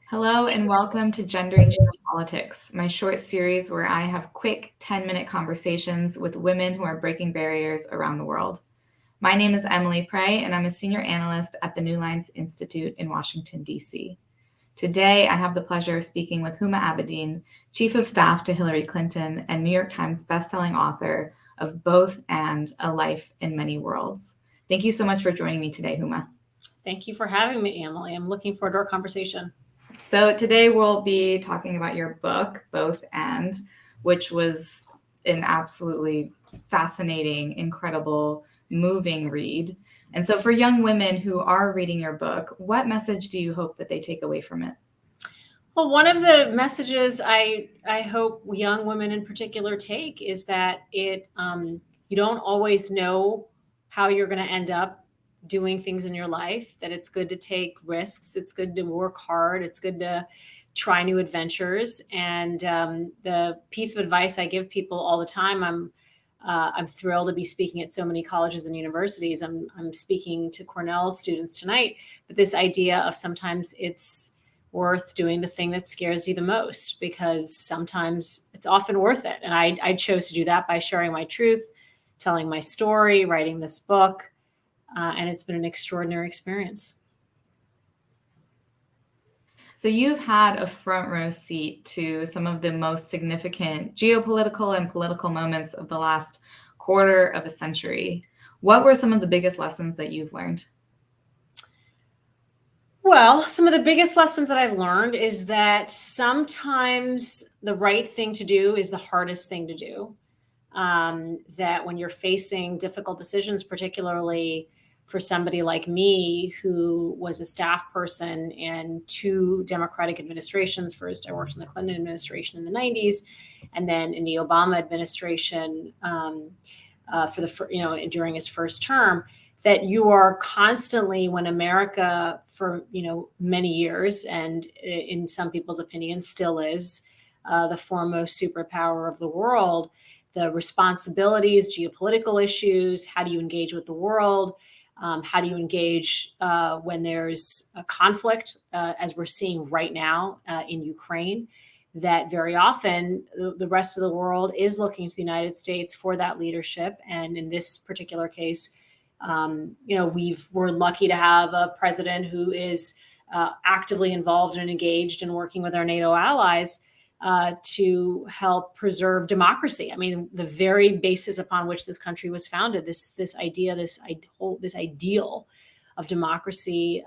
Hello and welcome to Gendering Geopolitics, my short series where I have quick 10-minute conversations with women who are breaking barriers around the world. My name is Emily Prey, and I'm a senior analyst at the New Lines Institute in Washington, D.C. Today, I have the pleasure of speaking with Huma Abedin, Chief of Staff to Hillary Clinton and New York Times bestselling author of Both and A Life in Many Worlds. Thank you so much for joining me today, Huma. Thank you for having me, Emily. I'm looking forward to our conversation. So today we'll be talking about your book, Both and, which was an absolutely fascinating, incredible, moving read. And so for young women who are reading your book, what message do you hope that they take away from it? Well, one of the messages I hope young women in particular take is that you don't always know how you're going to end up doing things in your life, that it's good to take risks. It's good to work hard. It's good to try new adventures. And the piece of advice I give people all the time, I'm thrilled to be speaking at so many colleges and universities. I'm speaking to Cornell students tonight, but this idea of sometimes it's worth doing the thing that scares you the most, because sometimes it's often worth it. And I chose to do that by sharing my truth, telling my story, writing this book. And it's been an extraordinary experience. So you've had a front row seat to some of the most significant geopolitical and political moments of the last quarter of a century. What were some of the biggest lessons that you've learned? Well, some of the biggest lessons that I've learned is that sometimes the right thing to do is the hardest thing to do. That when you're facing difficult decisions, particularly for somebody like me, who was a staff person in two Democratic administrations. First, I worked in the Clinton administration in the 90s, and then in the Obama administration during his first term. That you are constantly, when America for many years, and in some people's opinions still is, the foremost superpower of the world, the responsibilities, geopolitical issues, how do you engage with the world? How do you engage when there's a conflict, as we're seeing right now in Ukraine? That very often the rest of the world is looking to the United States for that leadership. And in this particular case, we're lucky to have a president who is actively involved and engaged in working with our NATO allies to help preserve democracy. I mean, the very basis upon which this country was founded, this ideal of democracy,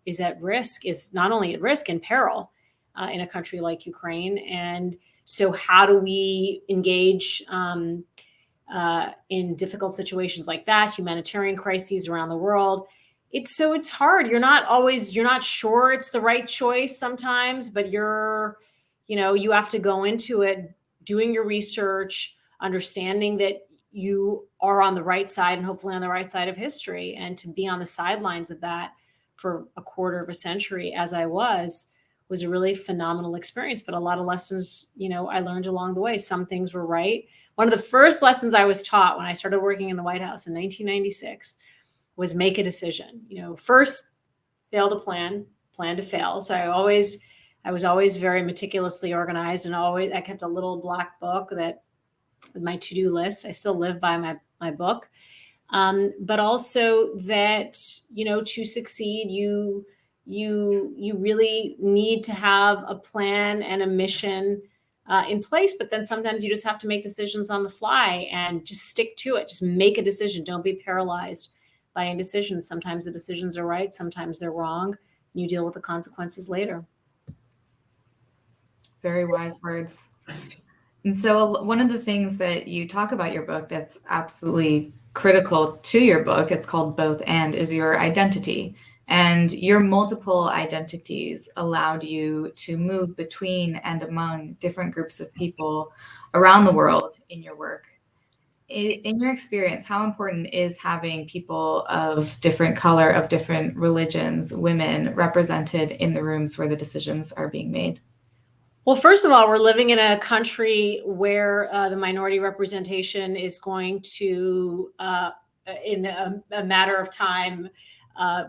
is at risk, is not only at risk, in peril in a country like Ukraine. And so how do we engage in difficult situations like that, humanitarian crises around the world? It's hard. You're not sure it's the right choice sometimes, but you have to go into it doing your research, understanding that you are on the right side and hopefully on the right side of history. And to be on the sidelines of that for a quarter of a century, as I was a really phenomenal experience. But a lot of lessons, I learned along the way. Some things were right. One of the first lessons I was taught when I started working in the White House in 1996 was make a decision. First, fail to plan to fail. So I was always very meticulously organized, and I kept a little black book that with my to-do list. I still live by my book. But also that, to succeed, you really need to have a plan and a mission in place. But then sometimes you just have to make decisions on the fly and just stick to it. Just make a decision. Don't be paralyzed by indecision. Sometimes the decisions are right. Sometimes they're wrong. And you deal with the consequences later. Very wise words. And so one of the things that you talk about your book that's absolutely critical to your book, it's called Both and, is your identity. And your multiple identities allowed you to move between and among different groups of people around the world in your work. In your experience, how important is having people of different color, of different religions, women represented in the rooms where the decisions are being made? Well, first of all, we're living in a country where the minority representation is going to, in a matter of time,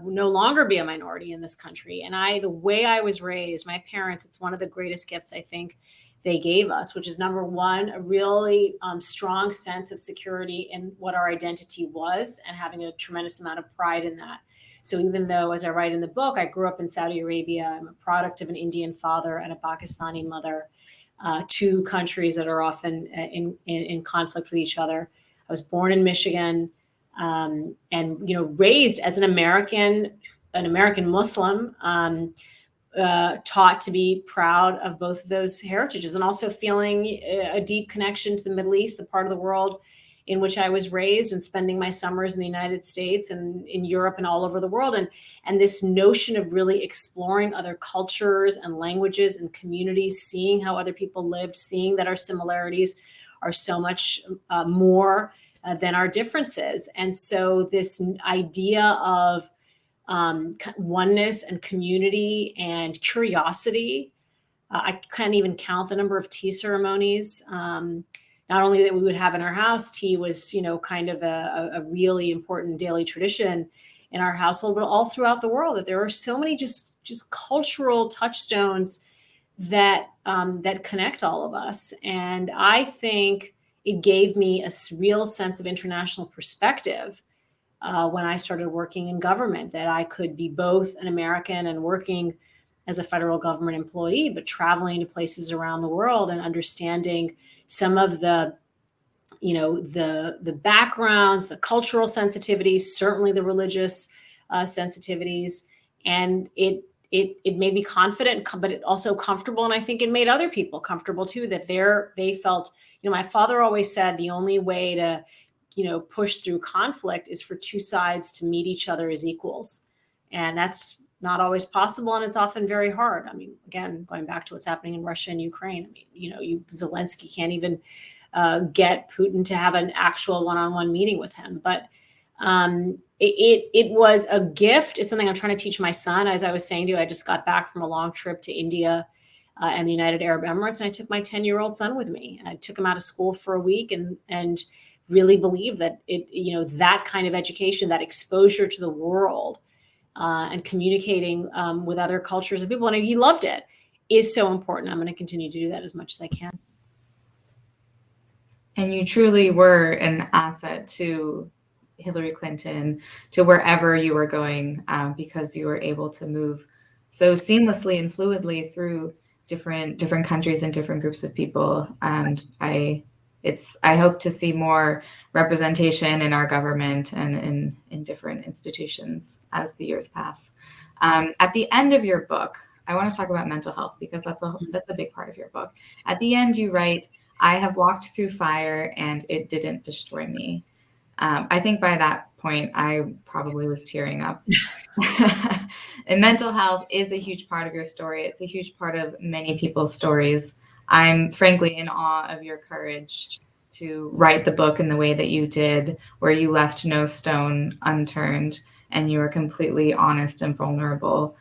no longer be a minority in this country. And the way I was raised, my parents, it's one of the greatest gifts I think they gave us, which is number one, a really strong sense of security in what our identity was and having a tremendous amount of pride in that. So even though, as I write in the book, I grew up in Saudi Arabia, I'm a product of an Indian father and a Pakistani mother, two countries that are often in conflict with each other. I was born in Michigan, and raised as an American Muslim, taught to be proud of both of those heritages, and also feeling a deep connection to the Middle East, the part of the world in which I was raised, and spending my summers in the United States and in Europe and all over the world. And this notion of really exploring other cultures and languages and communities, seeing how other people lived, seeing that our similarities are so much more than our differences. And so this idea of oneness and community and curiosity. I can't even count the number of tea ceremonies. Not only that we would have in our house, tea was, kind of a really important daily tradition in our household, but all throughout the world, that there are so many just cultural touchstones that that connect all of us. And I think it gave me a real sense of international perspective when I started working in government, that I could be both an American and working as a federal government employee, but traveling to places around the world and understanding some of the backgrounds, the cultural sensitivities, certainly the religious sensitivities. And it made me confident, but it also comfortable. And I think it made other people comfortable too, that they felt, my father always said the only way to push through conflict is for two sides to meet each other as equals. And that's not always possible. And it's often very hard. I mean, again, going back to what's happening in Russia and Ukraine, Zelensky can't even get Putin to have an actual one-on-one meeting with him. But it was a gift. It's something I'm trying to teach my son. As I was saying to you, I just got back from a long trip to India and the United Arab Emirates, and I took my 10-year-old son with me. I took him out of school for a week and really believe that that kind of education, that exposure to the world and communicating with other cultures and people, and he loved it, is so important. I'm going to continue to do that as much as I can. And you truly were an asset to Hillary Clinton, to wherever you were going, because you were able to move so seamlessly and fluidly through different countries and different groups of people. And I hope to see more representation in our government and in different institutions as the years pass. At the end of your book, I want to talk about mental health, because that's a big part of your book. At the end, you write, "I have walked through fire and it didn't destroy me." I think by that point, I probably was tearing up. And mental health is a huge part of your story. It's a huge part of many people's stories. I'm frankly in awe of your courage to write the book in the way that you did, where you left no stone unturned and you were completely honest and vulnerable.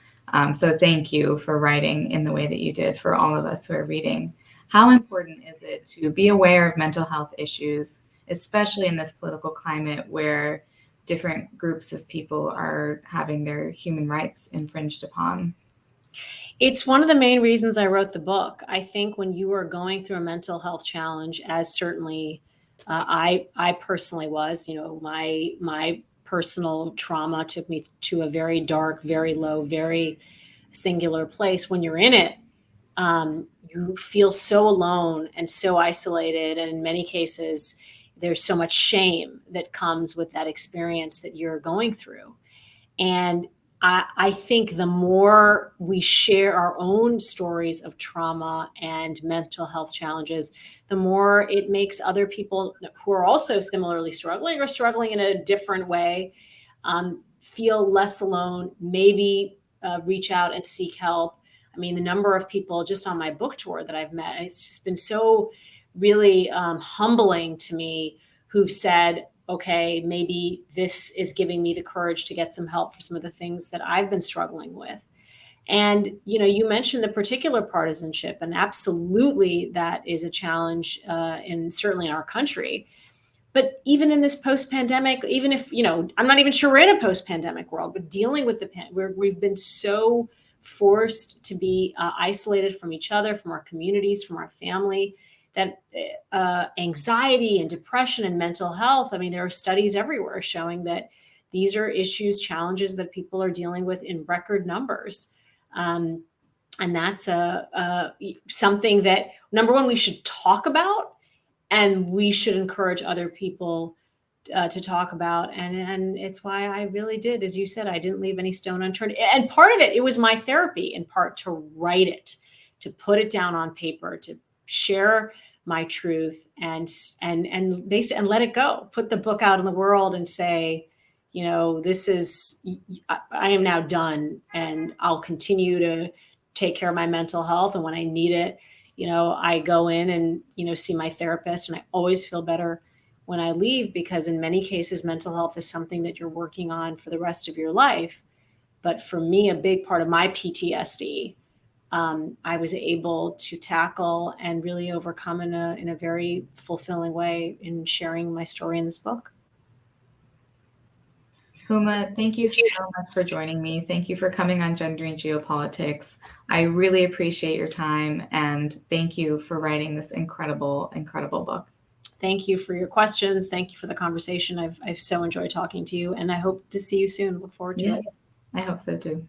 So thank you for writing in the way that you did for all of us who are reading. How important is it to be aware of mental health issues, especially in this political climate where different groups of people are having their human rights infringed upon? It's one of the main reasons I wrote the book. I think when you are going through a mental health challenge, as certainly I personally was, my personal trauma took me to a very dark, very low, very singular place. When you're in it, you feel so alone and so isolated. And in many cases, there's so much shame that comes with that experience that you're going through. And I think the more we share our own stories of trauma and mental health challenges, the more it makes other people who are also similarly struggling or struggling in a different way feel less alone, maybe reach out and seek help. I mean, the number of people just on my book tour that I've met, it's just been so really humbling to me, who've said, okay, maybe this is giving me the courage to get some help for some of the things that I've been struggling with. And, you mentioned the particular partisanship, and absolutely that is a challenge certainly in our country. But even in this post-pandemic, even if, I'm not even sure we're in a post-pandemic world, but dealing with where we've been so forced to be isolated from each other, from our communities, from our family, that anxiety and depression and mental health, I mean, there are studies everywhere showing that these are issues, challenges that people are dealing with in record numbers. And that's something that, number one, we should talk about, and we should encourage other people to talk about. And it's why I really did, as you said, I didn't leave any stone unturned. And part of it was my therapy, in part, to write it, to put it down on paper, to share my truth, and let it go. Put the book out in the world and say, I am now done, and I'll continue to take care of my mental health. And when I need it, I go in and, see my therapist, and I always feel better when I leave, because in many cases, mental health is something that you're working on for the rest of your life. But for me, a big part of my PTSD, I was able to tackle and really overcome in a very fulfilling way in sharing my story in this book. Huma, thank you so much for joining me. Thank you for coming on Gendering Geopolitics. I really appreciate your time, and thank you for writing this incredible, incredible book. Thank you for your questions. Thank you for the conversation. I've so enjoyed talking to you, and I hope to see you soon. Look forward to it. I hope so too.